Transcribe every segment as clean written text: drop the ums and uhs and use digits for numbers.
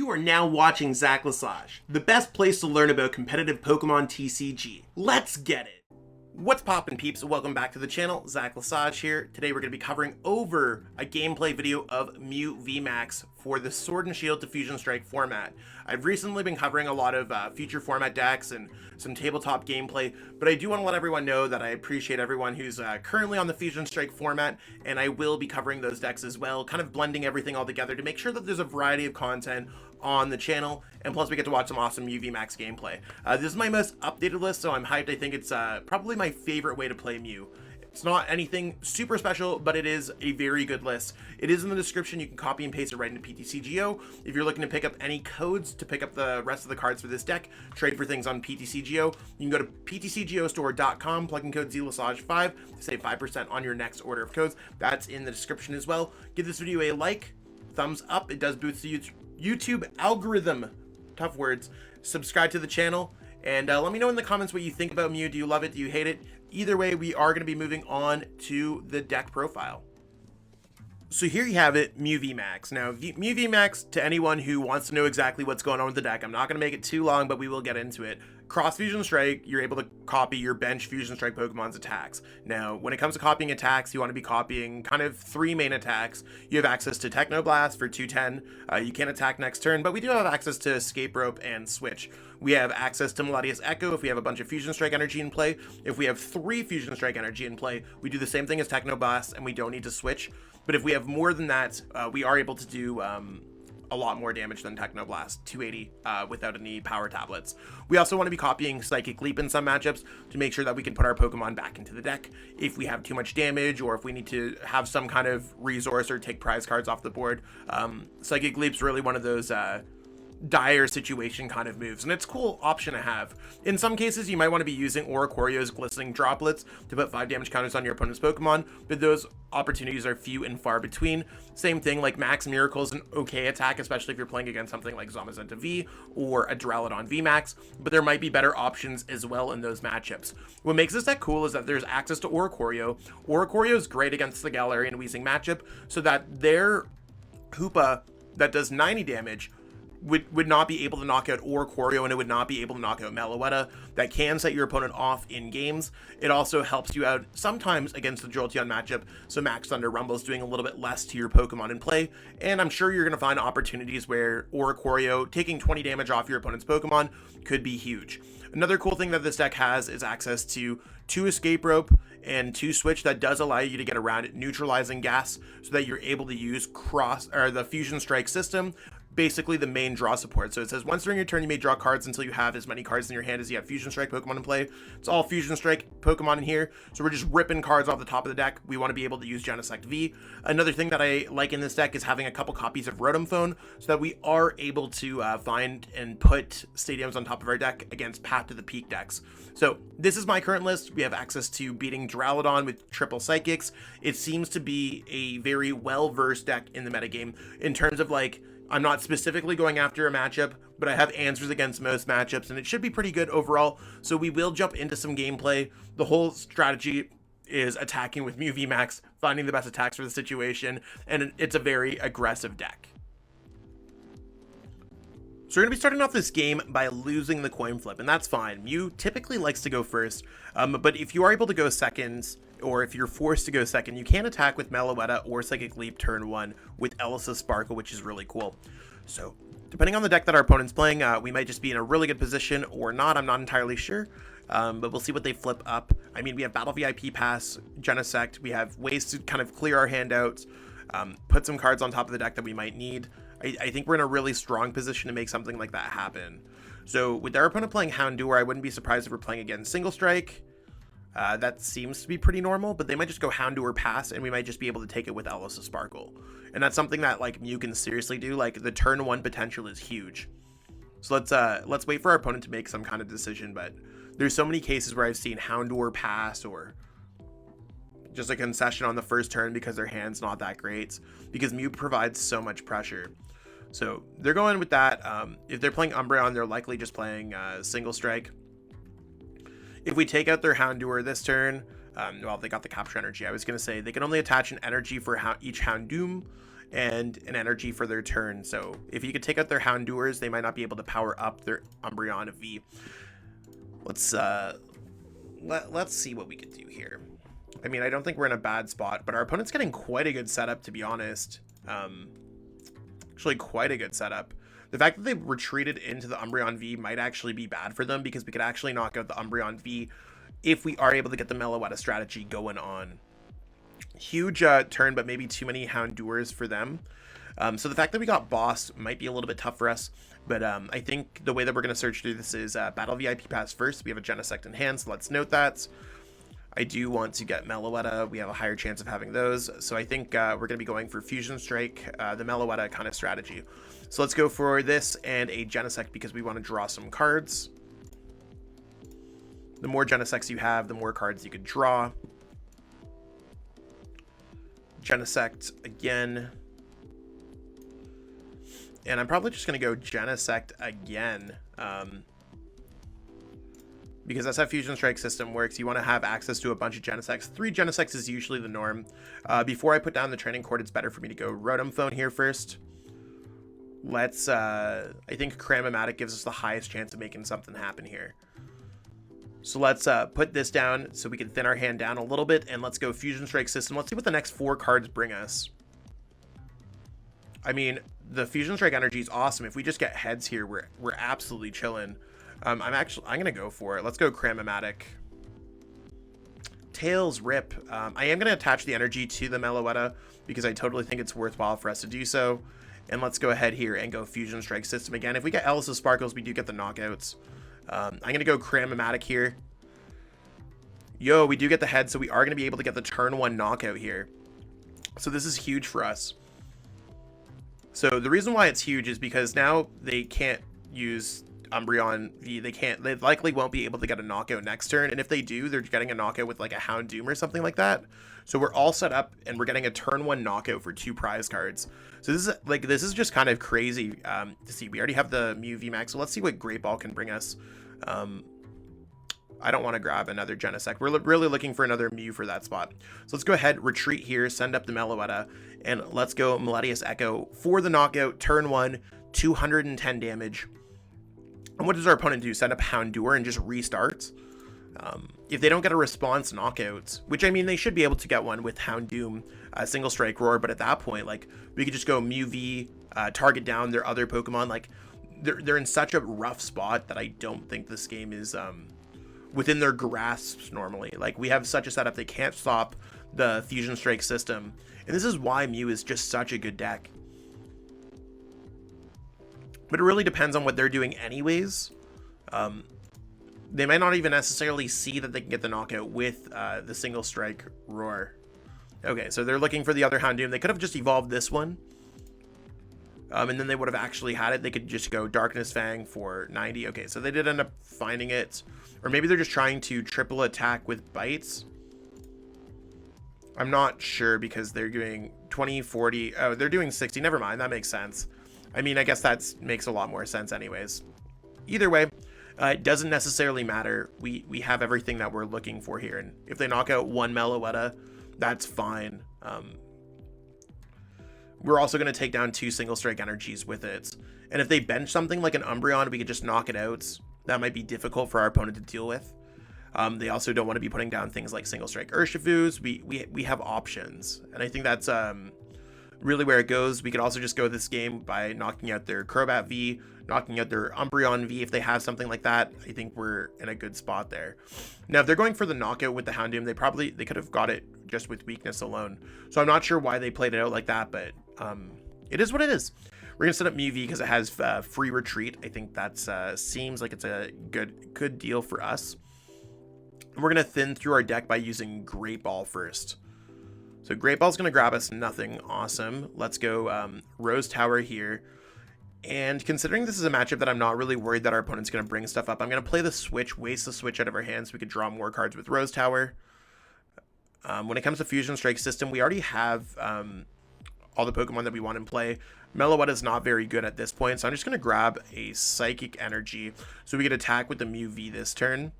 You are now watching Zach Lesage, the best place to learn about competitive Pokemon TCG. Let's get it! What's poppin' peeps? Welcome back to the channel. Zach Lesage here. Today we're going to be covering over a gameplay video of Mew VMAX for the Sword and Shield to Fusion Strike format. I've recently been covering a lot of future format decks and some tabletop gameplay, but I do want to let everyone know that I appreciate everyone who's currently on the Fusion Strike format, and I will be covering those decks as well, kind of blending everything all together to make sure that there's a variety of content on the channel, and plus we get to watch some awesome Mew VMAX gameplay. This is my most updated list, so I'm hyped. I think it's probably my favorite way to play Mew. It's not anything super special, but it is a very good list. It is in the description. You can copy and paste it right into PTCGO. If you're looking to pick up any codes to pick up the rest of the cards for this deck, trade for things on PTCGO, you can go to PTCGOstore.com, plug in code ZLesage5 to save 5% on your next order of codes. That's in the description as well. Give this video a like, thumbs up. It does boost the YouTube algorithm. Tough words. Subscribe to the channel. And let me know in the comments what you think about Mew. Do you love it? Do you hate it? Either way, we are going to be moving on to the deck profile. So here you have it, Mew VMAX. Now, Mew VMAX, to anyone who wants to know exactly what's going on with the deck, I'm not going to make it too long, but we will get into it. Cross Fusion Strike, you're able to copy your bench Fusion Strike Pokemon's attacks. Now, when it comes to copying attacks, you want to be copying kind of three main attacks. You have access to Techno Blast for 210. You can attack next turn, but we do have access to Escape Rope and Switch. We have access to Meloetta Echo if we have a bunch of Fusion Strike energy in play. If we have 3 Fusion Strike energy in play, we do the same thing as Techno Blast, and we don't need to switch. But if we have more than that, we are able to do a lot more damage than Techno Blast, 280 without any power tablets. We also want to be copying Psychic Leap in some matchups to make sure that we can put our Pokemon back into the deck if we have too much damage, or if we need to have some kind of resource or take prize cards off the board. Psychic Leap's really one of those dire situation kind of moves, and it's a cool option to have. In some cases, you might want to be using Oricorio's Glistening Droplets to put 5 damage counters on your opponent's Pokemon, but those opportunities are few and far between. Same thing, like Max Miracle is an okay attack, especially if you're playing against something like Zamazenta V or a Duraludon VMAX, but there might be better options as well in those matchups. What makes this deck cool is that there's access to Oricorio. Oricorio is great against the Galarian Weezing matchup, so that their Hoopa that does 90 damage would not be able to knock out Oricorio, and it would not be able to knock out Meloetta. That can set your opponent off in games. It also helps you out sometimes against the Jolteon matchup, so Max Thunder Rumble is doing a little bit less to your Pokemon in play, and I'm sure you're going to find opportunities where Oricorio taking 20 damage off your opponent's Pokemon could be huge. Another cool thing that this deck has is access to 2 Escape Rope and 2 Switch that does allow you to get around neutralizing gas, so that you're able to use the Fusion Strike system, basically the main draw support. So it says once during your turn you may draw cards until you have as many cards in your hand as you have Fusion Strike Pokemon in play. It's all Fusion Strike Pokemon in here, so we're just ripping cards off the top of the deck. We want to be able to use Genesect V. Another thing that I like in this deck is having a couple copies of Rotom Phone, so that we are able to find and put stadiums on top of our deck against Path to the Peak decks. So this is my current list. We have access to beating Duraludon with triple Psychics. It seems to be a very well-versed deck in the metagame in terms of, like, I'm not specifically going after a matchup, but I have answers against most matchups, and it should be pretty good overall. So we will jump into some gameplay. The whole strategy is attacking with Mew VMAX, finding the best attacks for the situation, and it's a very aggressive deck. So we're going to be starting off this game by losing the coin flip, and that's fine. Mew typically likes to go first, but if you are able to go second, or if you're forced to go second, you can attack with Meloetta or Psychic Leap turn 1 with Elesa Sparkle, which is really cool. So depending on the deck that our opponent's playing, we might just be in a really good position or not. I'm not entirely sure, but we'll see what they flip up. I mean, we have Battle VIP Pass, Genesect. We have ways to kind of clear our handouts, put some cards on top of the deck that we might need. I think we're in a really strong position to make something like that happen. So with our opponent playing Houndour, I wouldn't be surprised if we're playing again Single Strike. That seems to be pretty normal, but they might just go Houndour Pass, and we might just be able to take it with Elesa Sparkle. And that's something that, like, Mew can seriously do. Like, the turn 1 potential is huge. So let's wait for our opponent to make some kind of decision, but there's so many cases where I've seen Houndour Pass, or just a concession on the first turn because their hand's not that great, because Mew provides so much pressure. So they're going with that. If they're playing Umbreon, they're likely just playing Single Strike. If we take out their Houndour this turn, well, they got the Capture Energy. I was going to say they can only attach an energy for each Houndoom, and an energy for their turn. So if you could take out their Houndours, they might not be able to power up their Umbreon V. Let's see what we could do here. I mean, I don't think we're in a bad spot, but our opponent's getting quite a good setup, to be honest. Actually, quite a good setup. The fact that they retreated into the Umbreon V might actually be bad for them, because we could actually knock out the Umbreon V if we are able to get the Meloetta strategy going on. Huge turn, but maybe too many Houndours for them. So the fact that we got Boss might be a little bit tough for us, but I think the way that we're going to search through this is Battle VIP Pass first. We have a Genesect in hand, so let's note that. I do want to get Meloetta. We have a higher chance of having those, so I think we're going to be going for Fusion Strike, the Meloetta kind of strategy. So let's go for this and a Genesect, because we want to draw some cards. The more Genesects you have, the more cards you could draw. Genesect again. And I'm probably just going to go Genesect again. Because that's how Fusion Strike system works. You want to have access to a bunch of Genesects. 3 Genesects is usually the norm. Before I put down the Training Court, it's better for me to go Rotom Phone here first. Let's, I think Cram-o-matic gives us the highest chance of making something happen here. So let's put this down so we can thin our hand down a little bit, and let's go Fusion Strike system. Let's see what the next 4 cards bring us. I mean, the Fusion Strike energy is awesome. If we just get heads here, we're absolutely chilling. I'm gonna go for it. Let's go Cram-o-matic. Tails, rip. I am gonna attach the energy to the Meloetta, because I totally think it's worthwhile for us to do so. And let's go ahead here and go Fusion Strike system again. If we get Elesa Sparkles, we do get the knockouts. I'm gonna go Cram-o-matic here. Yo, we do get the head, so we are gonna be able to get the turn 1 knockout here. So this is huge for us. So the reason why it's huge is because now they can't use Umbreon V. They likely won't be able to get a knockout next turn, and if they do, they're getting a knockout with like a Houndoom or something like that. So we're all set up, and we're getting a turn 1 knockout for 2 prize cards. So this is just kind of crazy to see. We already have the Mew VMAX, so let's see what Great Ball can bring us. I don't want to grab another Genesect. We're really looking for another Mew for that spot. So let's go ahead, retreat here, send up the Meloetta, and let's go Meloetta Echo for the knockout, turn 1, 210 damage. And what does our opponent do? Send up Houndour and just restarts? If they don't get a response knockout, which I mean, they should be able to get one with Houndoom, Single Strike Roar, but at that point, like, we could just go Mew V, target down their other Pokemon. Like, they're in such a rough spot that I don't think this game is within their grasps normally. Like, we have such a setup, they can't stop the Fusion Strike system, and this is why Mew is just such a good deck. But it really depends on what they're doing anyways. They might not even necessarily see that they can get the knockout with the Single Strike Roar. Okay, so they're looking for the other Houndoom. They could have just evolved this one. And then they would have actually had it. They could just go Darkness Fang for 90. Okay, so they did end up finding it. Or maybe they're just trying to triple attack with bites. I'm not sure, because they're doing 20, 40. Oh, they're doing 60. Never mind, that makes sense. I mean, I guess that makes a lot more sense anyways. Either way, it doesn't necessarily matter. We have everything that we're looking for here. And if they knock out 1 Meloetta, that's fine. We're also going to take down 2 Single Strike energies with it. And if they bench something like an Umbreon, we could just knock it out. That might be difficult for our opponent to deal with. They also don't want to be putting down things like Single Strike URSHIFUs. We have options. And I think that's really where it goes. We could also just go this game by knocking out their Crobat V, knocking out their Umbreon V if they have something like that. I think we're in a good spot there. Now, if they're going for the knockout with the Houndoom, they could have got it just with weakness alone. So I'm not sure why they played it out like that, but it is what it is. We're gonna set up Mew V because it has free retreat. I think that seems like it's a good deal for us. And we're gonna thin through our deck by using Great Ball first. So Great Ball's going to grab us nothing awesome. Let's go Rose Tower here. And considering this is a matchup that I'm not really worried that our opponent's going to bring stuff up, I'm going to play the switch, waste the switch out of our hands so we could draw more cards with Rose Tower. When it comes to Fusion Strike system, we already have all the Pokemon that we want in play. Meloetta is not very good at this point, so I'm just going to grab a Psychic Energy so we can attack with the Mew V this turn.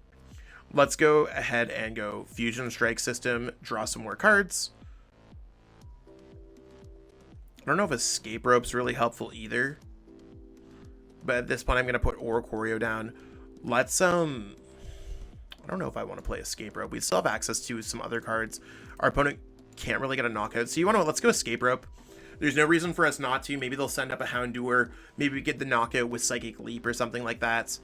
Let's go ahead and go Fusion Strike system, draw some more cards. I don't know if Escape Rope's really helpful either. But at this point, I'm going to put Oricorio down. Let's, I don't know if I want to play Escape Rope. We still have access to some other cards. Our opponent can't really get a knockout. So you want to, let's go Escape Rope. There's no reason for us not to. Maybe they'll send up a Houndour. Maybe we get the knockout with Psychic Leap or something like that.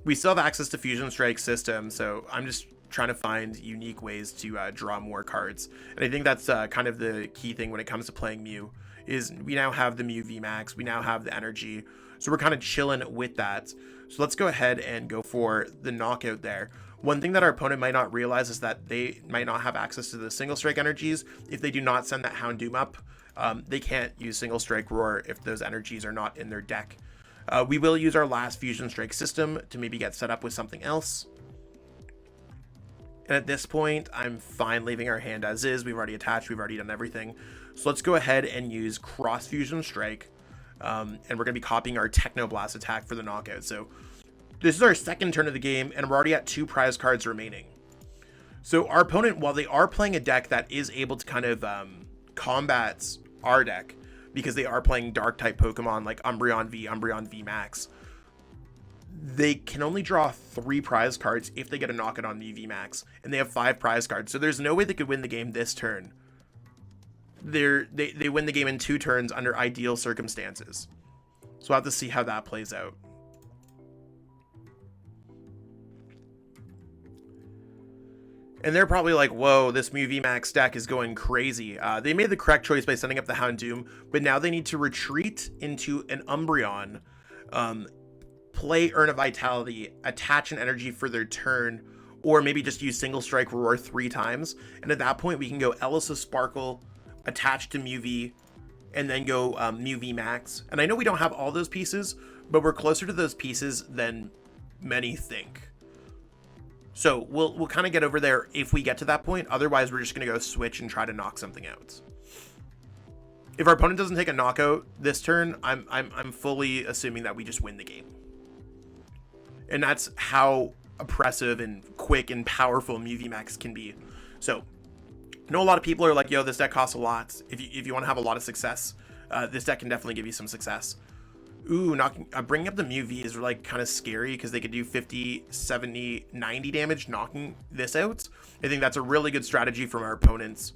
We still have access to Fusion Strike system, so I'm just trying to find unique ways to draw more cards. And I think that's kind of the key thing when it comes to playing Mew, is we now have the Mew VMAX, we now have the energy, so we're kind of chilling with that. So let's go ahead and go for the knockout there. One thing that our opponent might not realize is that they might not have access to the single strike energies. If they do not send that Houndoom up, they can't use single strike roar if those energies are not in their deck. We will use our last Fusion Strike system to maybe get set up with something else. And at this point, I'm fine leaving our hand as is. We've already attached, we've already done everything. So let's go ahead and use Cross Fusion Strike. And we're going to be copying our Techno Blast attack for the knockout. So this is our second turn of the game, and we're already at 2 prize cards remaining. So our opponent, while they are playing a deck that is able to kind of combat our deck, because they are playing dark type Pokemon like Umbreon V, Umbreon VMAX, they can only draw 3 prize cards if they get a knockout on Mew VMAX, and they have 5 prize cards. So there's no way they could win the game this turn. They win the game in 2 turns under ideal circumstances. So we'll have to see how that plays out. And they're probably like, whoa, this Mew VMAX deck is going crazy. They made the correct choice by sending up the Houndoom, but now they need to retreat into an Umbreon, play Urn of Vitality, attach an energy for their turn, or maybe just use Single Strike Roar 3 times. And at that point, we can go Elesa Sparkle, attach to Mew V, and then go Mew VMAX. And I know we don't have all those pieces, but we're closer to those pieces than many think. So we'll kind of get over there if we get to that point. Otherwise, we're just going to go switch and try to knock something out. If our opponent doesn't take a knockout this turn, I'm fully assuming that we just win the game. And that's how oppressive and quick and powerful Mew VMAX can be. So I know a lot of people are like, yo, this deck costs a lot. If you want to have a lot of success, this deck can definitely give you some success. Ooh, bringing up the Mew V is like kind of scary because they could do 50, 70, 90 damage knocking this out. I think that's a really good strategy from our opponents.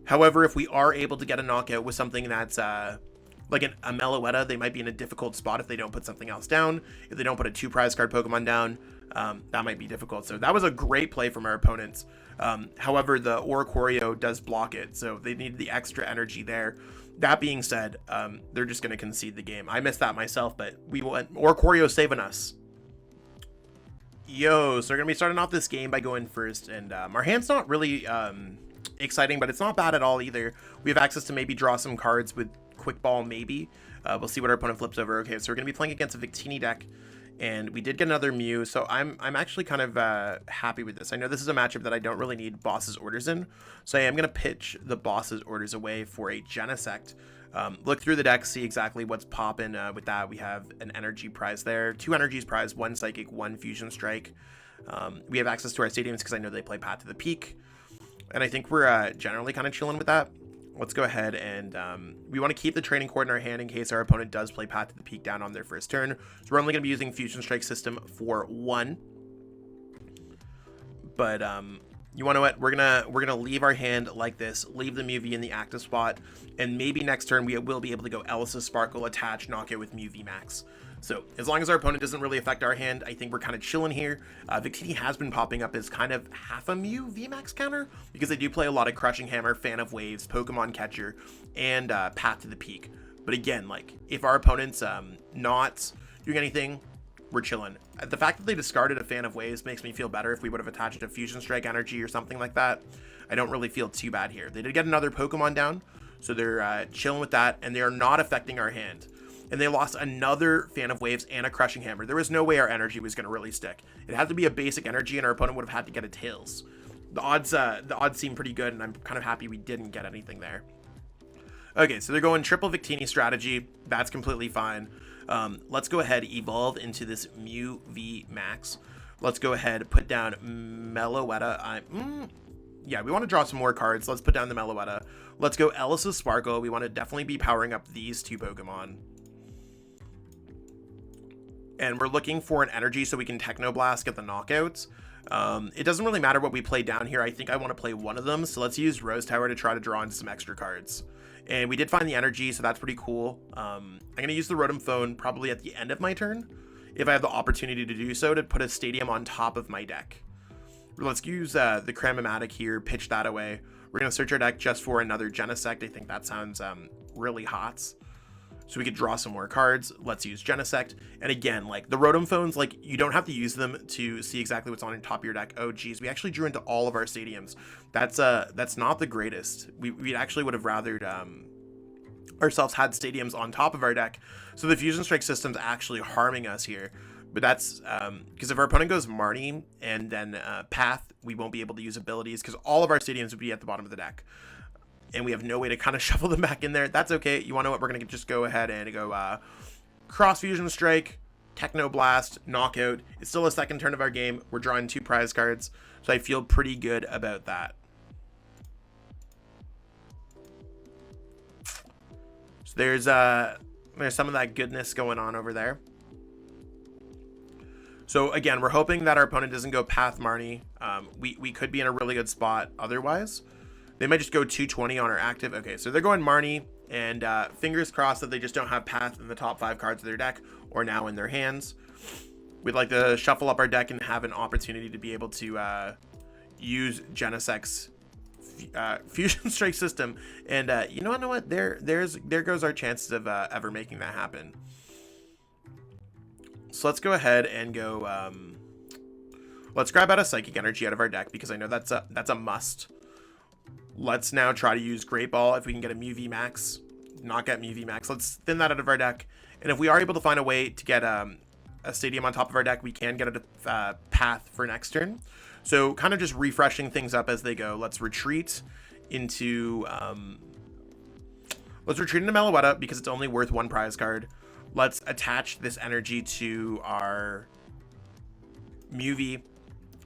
However, if we are able to get a knockout with something that's like a Meloetta, they might be in a difficult spot if they don't put something else down. If they don't put a 2 prize card Pokemon down, that might be difficult. So that was a great play from our opponents. However, the Oricorio does block it, so they need the extra energy there. That being said, they're just going to concede the game. I missed that myself, but we went Oricorio saving us. Yo, so we're going to be starting off this game by going first, and our hand's not really exciting, but it's not bad at all either. We have access to maybe draw some cards with Quick Ball, maybe. We'll see what our opponent flips over. Okay, so we're going to be playing against a Victini deck, and we did get another Mew, so I'm actually kind of happy with this. I know this is a matchup that I don't really need boss's orders in, so I am going to pitch the boss's orders away for a Genesect. Look through the deck, see exactly what's popping with that. We have an energy prize there, 2 energies prize, 1 psychic, 1 fusion strike. We have access to our stadiums because I know they play Path to the Peak, and I think we're generally kind of chilling with that. Let's go ahead and we want to keep the Training Court in our hand in case our opponent does play Path to the Peak down on their first turn. So we're only going to be using Fusion Strike system for 1. But you want to what? We're gonna leave our hand like this, leave the Mew V in the active spot, and maybe next turn we will be able to go Elesa Sparkle, attach, knock it with Mew VMAX. So as long as our opponent doesn't really affect our hand, I think we're kind of chilling here. Victini has been popping up as kind of half a Mew VMAX counter because they do play a lot of Crushing Hammer, Fan of Waves, Pokemon Catcher, and Path to the Peak. But again, like if our opponent's not doing anything, we're chilling. The fact that they discarded a Fan of Waves makes me feel better. If we would have attached a Fusion Strike energy or something like that, I don't really feel too bad here. They did get another Pokemon down, so they're chilling with that, and they are not affecting our hand. And they lost another Fan of Waves and a Crushing Hammer. There was no way our energy was going to really stick. It had to be a basic energy, and our opponent would have had to get a Tails. The odds seem pretty good, and I'm kind of happy we didn't get anything there. Okay, so they're going triple Victini strategy. That's completely fine. Let's go ahead, evolve into this Mew VMAX. Let's go ahead, put down Meloetta. Yeah, we want to draw some more cards. Let's put down the Meloetta. Let's go Elesa Sparkle. We want to definitely be powering up these two Pokemon. And we're looking for an energy so we can Techno Blast, get the knockouts. It doesn't really matter what we play down here. I think I want to play one of them. So let's use Rose Tower to try to draw in some extra cards. And we did find the energy, so that's pretty cool. I'm going to use the Rotom Phone probably at the end of my turn, if I have the opportunity to do so, to put a stadium on top of my deck. Let's use the Cram-o-matic here, pitch that away. We're going to search our deck just for another Genesect. I think that sounds really hot. So we could draw some more cards. Let's use Genesect. And again, like the Rotom Phones, like you don't have to use them to see exactly what's on top of your deck. Oh geez, we actually drew into all of our stadiums. That's not the greatest. We actually would have rathered ourselves had stadiums on top of our deck. So the Fusion Strike system's actually harming us here. But that's because if our opponent goes Marnie and then Path, we won't be able to use abilities because all of our stadiums would be at the bottom of the deck. And we have no way to kind of shuffle them back in there. That's okay. You want to know what? We're going to just go ahead and go Cross Fusion Strike, Techno Blast, Knockout. It's still a second turn of our game. We're drawing 2 prize cards. So I feel pretty good about that. So there's some of that goodness going on over there. So again, we're hoping that our opponent doesn't go Path Marnie. We could be in a really good spot otherwise. They might just go 220 on our active. Okay, so they're going Marnie, and fingers crossed that they just don't have Path in the top 5 cards of their deck or now in their hands. We'd like to shuffle up our deck and have an opportunity to be able to use Genesect's Fusion Strike system. And you know what? There goes our chances of ever making that happen. So let's go ahead and go. Let's grab out a Psychic Energy out of our deck because I know that's a must. Let's now try to use Great Ball if we can get a Mew VMAX. Not get Mew VMAX. Let's thin that out of our deck. And if we are able to find a way to get a stadium on top of our deck, we can get a Path for next turn. So kind of just refreshing things up as they go. Let's retreat into Meloetta because it's only worth 1 prize card. Let's attach this energy to our Mew V.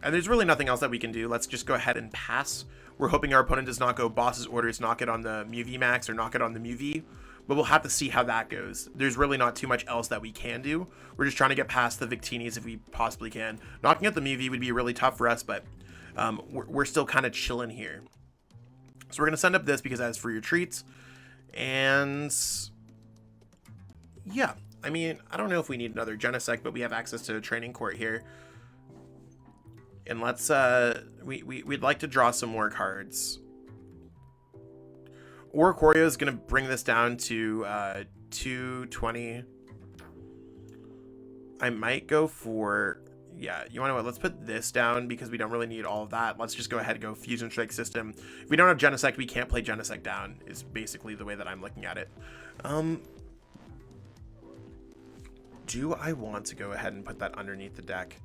And there's really nothing else that we can do. Let's just go ahead and pass. We're hoping our opponent does not go Boss's Orders, knock it on the Mew VMAX or knock it on the Mew V. But we'll have to see how that goes. There's really not too much else that we can do. We're just trying to get past the Victinis if we possibly can. Knocking at the Mew V would be really tough for us, but we're still kind of chilling here. So we're going to send up this because that's for your treats. And yeah, I mean, I don't know if we need another Genesect, but we have access to a Training Court here. And let's, we'd like to draw some more cards. Oricorio is going to bring this down to 220. I might go for, yeah, you want to know what? Let's put this down because we don't really need all of that. Let's just go ahead and go Fusion Strike system. If we don't have Genesect, we can't play Genesect down, is basically the way that I'm looking at it. Do I want to go ahead and put that underneath the deck?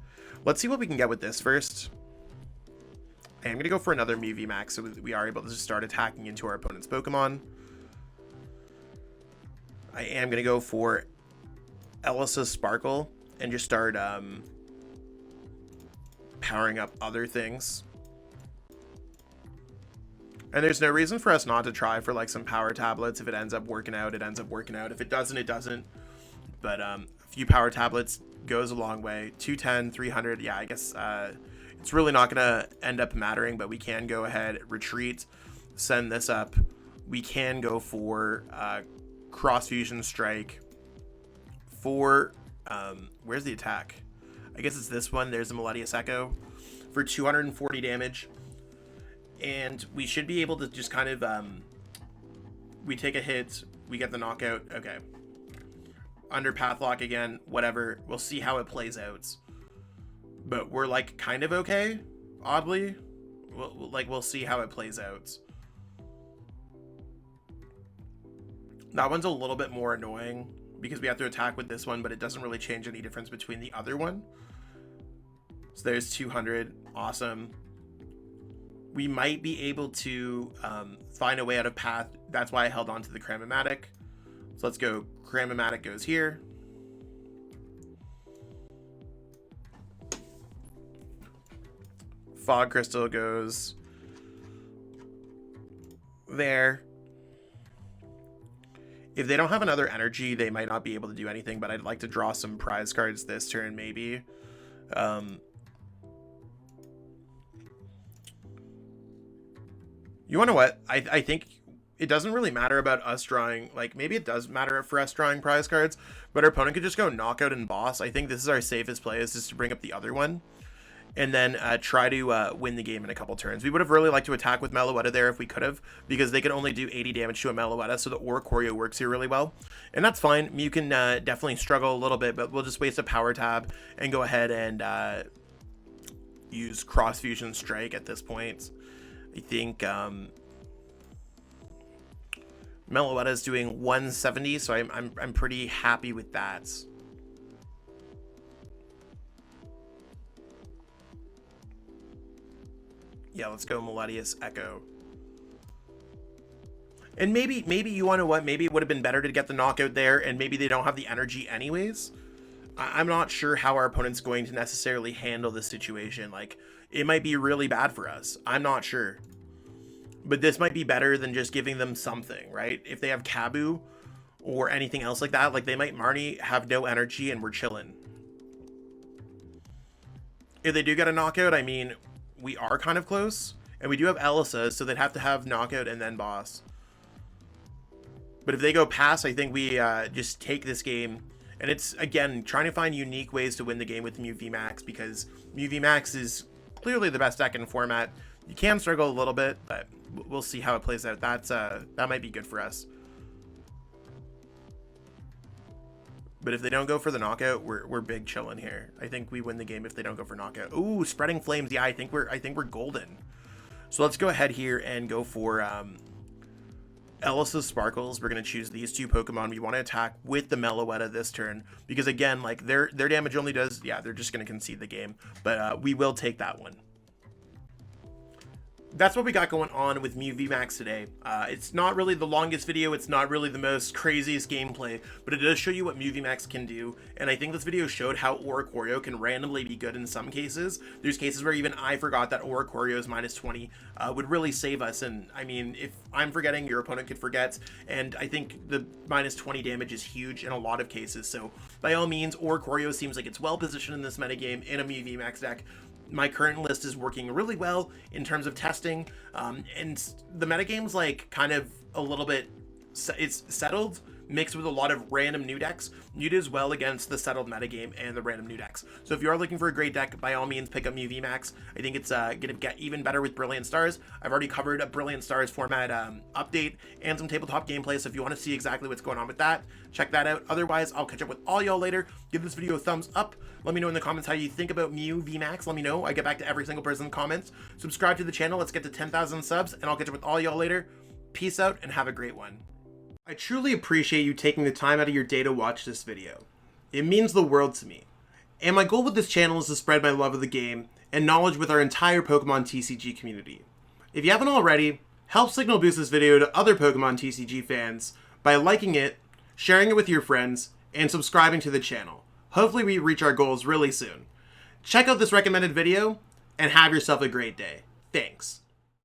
Let's see what we can get with this first. I'm going to go for another Mew VMAX so that we are able to just start attacking into our opponent's Pokemon. I am going to go for Elesa Sparkle and just start powering up other things. And there's no reason for us not to try for like some Power Tablets. If it ends up working out, it ends up working out. If it doesn't, it doesn't. But a few Power Tablets goes a long way. 210, 300, yeah, I guess it's really not going to end up mattering, but we can go ahead, retreat, send this up. We can go for Cross Fusion Strike for, where's the attack? I guess it's this one. There's the Meloetta Echo for 240 damage. And we should be able to just kind of, we take a hit, we get the knockout, okay. Under Pathlock again, whatever. We'll see how it plays out. But we're like kind of okay, oddly. We'll see how it plays out. That one's a little bit more annoying because we have to attack with this one, but it doesn't really change any difference between the other one. So there's 200, awesome. We might be able to find a way out of Path. That's why I held on to the Cram-o-matic. So let's go. Cram-o-matic goes here. Fog Crystal goes there. If they don't have another energy, they might not be able to do anything, but I'd like to draw some prize cards this turn, maybe. You wanna what? I think it doesn't really matter about us drawing, like, maybe it does matter for us drawing prize cards, but our opponent could just go knockout and boss. I think this is our safest play, is just to bring up the other one. And then try to win the game in a couple turns. We would have really liked to attack with Meloetta there if we could have, because they can only do 80 damage to a Meloetta, so the Oricorio works here really well. And that's fine. Mew can definitely struggle a little bit, but we'll just waste a Power Tab and go ahead and use Cross Fusion Strike at this point. I think Meloetta is doing 170, so I'm pretty happy with that. Yeah, let's go Melodious Echo. And maybe you want to what? Maybe it would have been better to get the knockout there, and maybe they don't have the energy anyways. I'm not sure how our opponent's going to necessarily handle this situation. Like, it might be really bad for us. I'm not sure. But this might be better than just giving them something, right? If they have Kabu or anything else like that, like they might Marnie have no energy and we're chilling. If they do get a knockout, I mean, we are kind of close, and we do have Elesa, so they'd have to have knockout and then boss. But if they go pass, I think we just take this game, and it's, again, trying to find unique ways to win the game with Mew VMAX, because Mew VMAX is clearly the best deck in the format. You can struggle a little bit, but we'll see how it plays out. That might be good for us. But if they don't go for the knockout, we're big chilling here. I think we win the game if they don't go for knockout. Ooh, Spreading Flames. Yeah, I think we're golden. So let's go ahead here and go for Elesa Sparkles. We're gonna choose these two Pokemon. We want to attack with the Meloetta this turn because, again, like their damage only does, yeah, they're just gonna concede the game. But we will take that one. That's what we got going on with Mew VMAX today. It's not really the longest video, it's not really the most craziest gameplay, but it does show you what Mew VMAX can do, and I think this video showed how Oricorio can randomly be good in some cases. There's cases where even I forgot that Oricorio's -20 would really save us, and I mean, if I'm forgetting, your opponent could forget, and I think the -20 damage is huge in a lot of cases, so by all means, Oricorio seems like it's well positioned in this metagame in a Mew VMAX deck. My current list is working really well in terms of testing, and the metagame's like kind of a little bit, it's settled, mixed with a lot of random new decks. Mew does well against the settled metagame and the random new decks. So if you are looking for a great deck, by all means pick up Mew VMAX. I think it's going to get even better with Brilliant Stars. I've already covered a Brilliant Stars format update and some tabletop gameplay, so if you want to see exactly what's going on with that, check that out. Otherwise, I'll catch up with all y'all later. Give this video a thumbs up. Let me know in the comments how you think about Mew VMAX. Let me know. I get back to every single person in the comments. Subscribe to the channel. Let's get to 10,000 subs, and I'll catch up with all y'all later. Peace out, and have a great one. I truly appreciate you taking the time out of your day to watch this video. It means the world to me. And my goal with this channel is to spread my love of the game and knowledge with our entire Pokemon TCG community. If you haven't already, help signal boost this video to other Pokemon TCG fans by liking it, sharing it with your friends, and subscribing to the channel. Hopefully we reach our goals really soon. Check out this recommended video and have yourself a great day. Thanks.